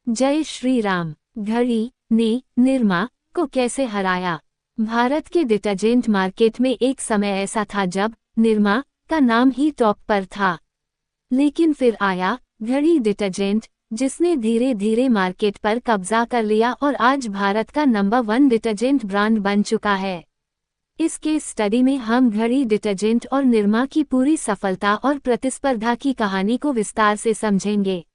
जय श्री राम। घड़ी ने निरमा को कैसे हराया? भारत के डिटर्जेंट मार्केट में एक समय ऐसा था जब निरमा का नाम ही टॉप पर था। लेकिन फिर आया घड़ी डिटर्जेंट, जिसने धीरे धीरे मार्केट पर कब्जा कर लिया और आज भारत का नंबर 1 डिटर्जेंट ब्रांड बन चुका है। इस केस स्टडी में हम घड़ी डिटर्जेंट और निरमा की पूरी सफलता और प्रतिस्पर्धा की कहानी को विस्तार से समझेंगे।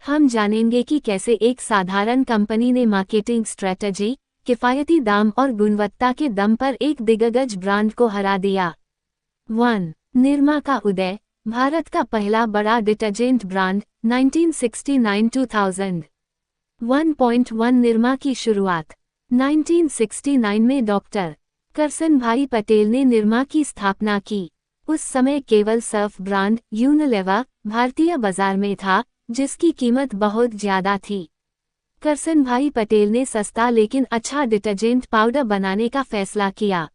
हम जानेंगे कि कैसे एक साधारण कंपनी ने मार्केटिंग स्ट्रेटजी, किफायती दाम और गुणवत्ता के दम पर एक दिग्गज ब्रांड को हरा दिया। 1. निरमा का उदय। भारत का पहला बड़ा डिटर्जेंट ब्रांड 1969-2000। 1.1 निरमा की शुरुआत। 1969 में डॉक्टर करसन भाई पटेल ने निरमा की स्थापना की। उस समय केवल सर्फ ब्रांड यूनिलेवर भारतीय बाजार में था, जिसकी कीमत बहुत ज्यादा थी। करसन भाई पटेल ने सस्ता लेकिन अच्छा डिटर्जेंट पाउडर बनाने का फैसला किया।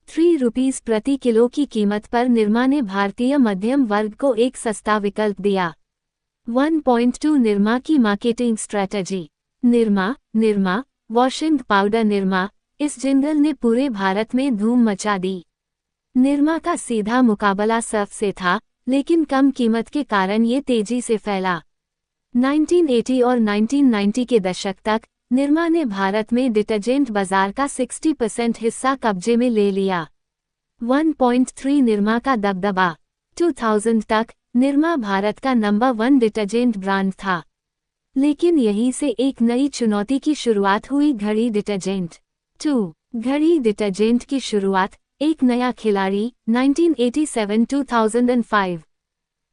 3 रुपीस प्रति किलो की कीमत पर निरमा ने भारतीय मध्यम वर्ग को एक सस्ता विकल्प दिया। 1.2 निरमा की marketing strategy. Nirma washing powder Nirma, इस जिंगल ने पूरे भारत में धूम मचा दी। निरमा का सीधा मुकाबला सर्फ से था, लेकिन कम कीमत के कारण ये तेजी से फैला। 1980 और 1990 के दशक तक निरमा ने भारत में डिटर्जेंट बाजार का 60% हिस्सा कब्जे में ले लिया। 1.3 निरमा का दबदबा। 2000 तक निरमा भारत का नंबर 1 डिटर्जेंट ब्रांड था। लेकिन यहीं से एक नई चुनौती की शुरुआत हुई, घड़ी डिटर्जेंट। 2. घड़ी डिटर्जेंट की शुरुआत। एक नया खिलाड़ी। 1987-2005।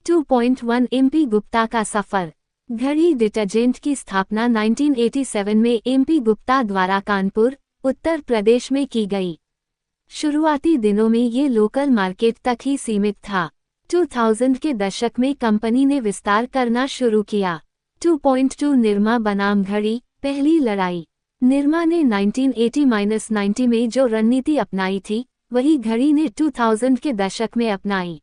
2.1 एमपी गुप्ता का सफर। घड़ी डिटर्जेंट की स्थापना 1987 में एमपी गुप्ता द्वारा कानपुर, उत्तर प्रदेश में की गई। शुरुआती दिनों में ये लोकल मार्केट तक ही सीमित था। 2000 के दशक में कंपनी ने विस्तार करना शुरू किया। 2.2 निरमा बनाम घड़ी, पहली लड़ाई। निरमा ने 1980-90 में जो रणनीति अपनाई थी, वही घड़ी ने 2000 के दशक में अपनाई।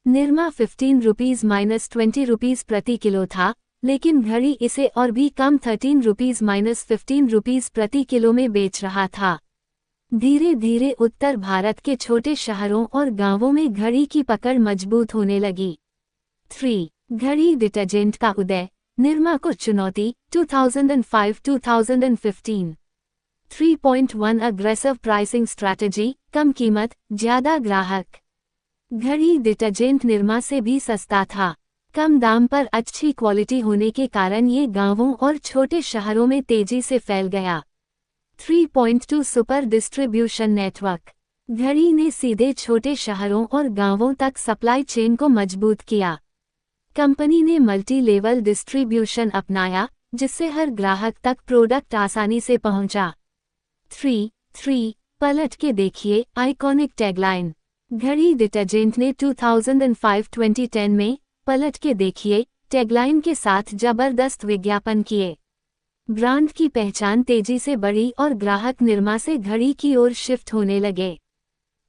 निरमा 15 रुपीस -20 रुपीस प्रति किलो था, लेकिन घड़ी इसे और भी कम 13 रुपीस -15 रुपीस प्रति किलो में बेच रहा था। धीरे धीरे उत्तर भारत के छोटे शहरों और गांवों में घड़ी की पकड़ मजबूत होने लगी। 3. घड़ी डिटर्जेंट का उदय। निरमा को चुनौती। 2005-2015। 3.1 अग्रेसिव प्राइसिंग स्ट्रैटेजी, कम कीमत, ज्यादा ग्राहक। घड़ी डिटर्जेंट निरमा से भी सस्ता था। कम दाम पर अच्छी क्वालिटी होने के कारण ये गांवों और छोटे शहरों में तेजी से फैल गया। 3.2 सुपर डिस्ट्रीब्यूशन नेटवर्क। घड़ी ने सीधे छोटे शहरों और गांवों तक सप्लाई चेन को मजबूत किया। कंपनी ने मल्टी लेवल डिस्ट्रीब्यूशन अपनाया, जिससे हर ग्राहक तक प्रोडक्ट आसानी से पहुंचा। 3. पलट के देखिए, आइकॉनिक टैगलाइन। घड़ी डिटर्जेंट ने 2005-2010 में पलट के देखिए टैगलाइन के साथ जबरदस्त विज्ञापन किए। ब्रांड की पहचान तेजी से बढ़ी और ग्राहक निरमा से घड़ी की ओर शिफ्ट होने लगे।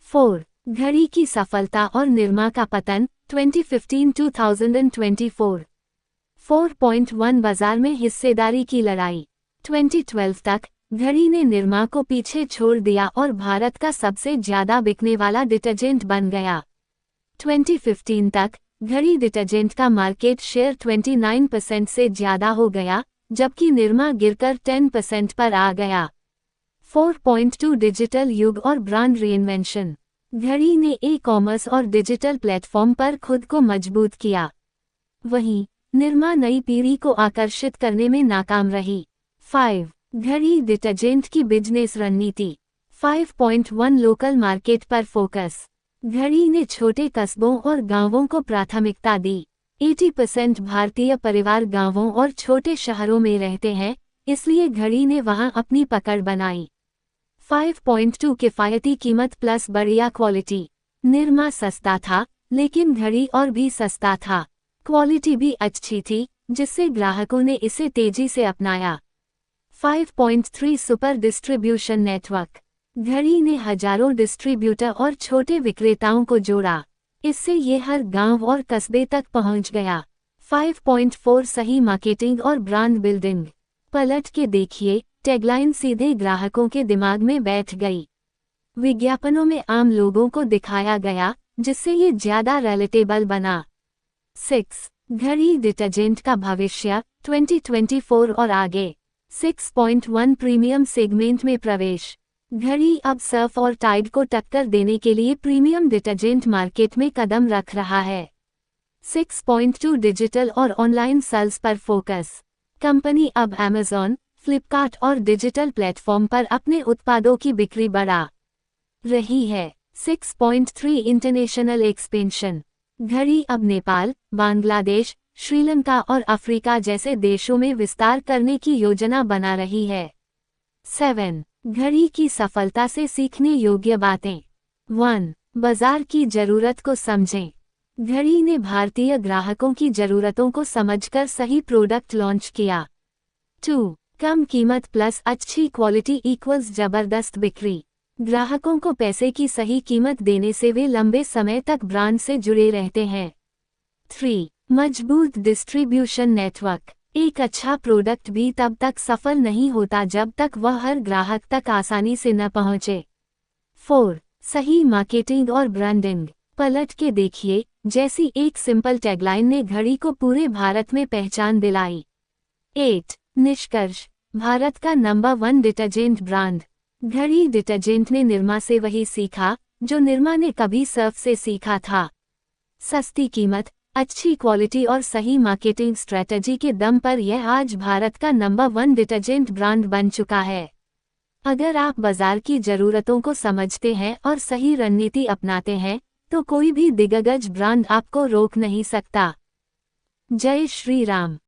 4. घड़ी की सफलता और निरमा का पतन। 2015-2024। 4.1 बाजार में हिस्सेदारी की लड़ाई। 2012 तक घड़ी ने निरमा को पीछे छोड़ दिया और भारत का सबसे ज्यादा बिकने वाला डिटर्जेंट बन गया। 2015 तक घड़ी डिटर्जेंट का मार्केट शेयर 29% से ज्यादा हो गया, जबकि निरमा गिरकर 10% पर आ गया। 4.2 डिजिटल युग और ब्रांड रीइन्वेंशन। घड़ी ने ई-कॉमर्स और डिजिटल प्लेटफॉर्म पर खुद को मजबूत किया। वहीं निरमा नई पीढ़ी को आकर्षित करने में नाकाम रही। 5. घड़ी डिटर्जेंट की बिजनेस रणनीति। 5.1 लोकल मार्केट पर फोकस। घड़ी ने छोटे कस्बों और गांवों को प्राथमिकता दी। 80% भारतीय परिवार गांवों और छोटे शहरों में रहते हैं, इसलिए घड़ी ने वहां अपनी पकड़ बनाई। 5.2 किफायती कीमत प्लस बढ़िया क्वालिटी। निरमा सस्ता था, लेकिन घड़ी और भी सस्ता था। क्वालिटी भी अच्छी थी, जिससे ग्राहकों ने इसे तेजी से अपनाया। 5.3 सुपर डिस्ट्रीब्यूशन नेटवर्क। घड़ी ने हजारों डिस्ट्रीब्यूटर और छोटे विक्रेताओं को जोड़ा। इससे ये हर गांव और कस्बे तक पहुंच गया। 5.4 सही मार्केटिंग और ब्रांड बिल्डिंग। पलट के देखिए, टैगलाइन सीधे ग्राहकों के दिमाग में बैठ गई। विज्ञापनों में आम लोगों को दिखाया गया, जिससे ये ज्यादा रिलेटेबल बना। 6. घड़ी डिटर्जेंट का भविष्य 2024 और आगे। 6.1 प्रीमियम सेगमेंट में प्रवेश। घड़ी अब सर्फ और टाइड को टक्कर देने के लिए प्रीमियम डिटर्जेंट मार्केट में कदम रख रहा है। 6.2 डिजिटल और ऑनलाइन सेल्स पर फोकस। कंपनी अब अमेज़न, फ्लिपकार्ट और डिजिटल प्लेटफॉर्म पर अपने उत्पादों की बिक्री बढ़ा रही है। 6.3 इंटरनेशनल एक्सपेंशन। घड़ी अब नेपाल, बांग्लादेश, श्रीलंका और अफ्रीका जैसे देशों में विस्तार करने की योजना बना रही है। 7. घड़ी की सफलता से सीखने योग्य बातें। 1. बाजार की जरूरत को समझें। घड़ी ने भारतीय ग्राहकों की जरूरतों को समझकर सही प्रोडक्ट लॉन्च किया। 2. कम कीमत प्लस अच्छी क्वालिटी इक्वल्स जबरदस्त बिक्री। ग्राहकों को पैसे की सही कीमत देने से वे लंबे समय तक ब्रांड से जुड़े रहते हैं। 3. मजबूत डिस्ट्रीब्यूशन नेटवर्क। एक अच्छा प्रोडक्ट भी तब तक सफल नहीं होता जब तक वह हर ग्राहक तक आसानी से न पहुंचे। 4. सही मार्केटिंग और ब्रांडिंग। पलट के देखिए, जैसी एक सिंपल टैगलाइन ने घड़ी को पूरे भारत में पहचान दिलाई। 8. निष्कर्ष। भारत का नंबर 1 डिटर्जेंट ब्रांड। घड़ी डिटर्जेंट ने निरमा से वही सीखा जो निरमा ने कभी सर्फ से सीखा था। सस्ती कीमत, अच्छी क्वालिटी और सही मार्केटिंग स्ट्रेटजी के दम पर यह आज भारत का नंबर 1 डिटर्जेंट ब्रांड बन चुका है। अगर आप बाजार की जरूरतों को समझते हैं और सही रणनीति अपनाते हैं, तो कोई भी दिग्गज ब्रांड आपको रोक नहीं सकता। जय श्री राम।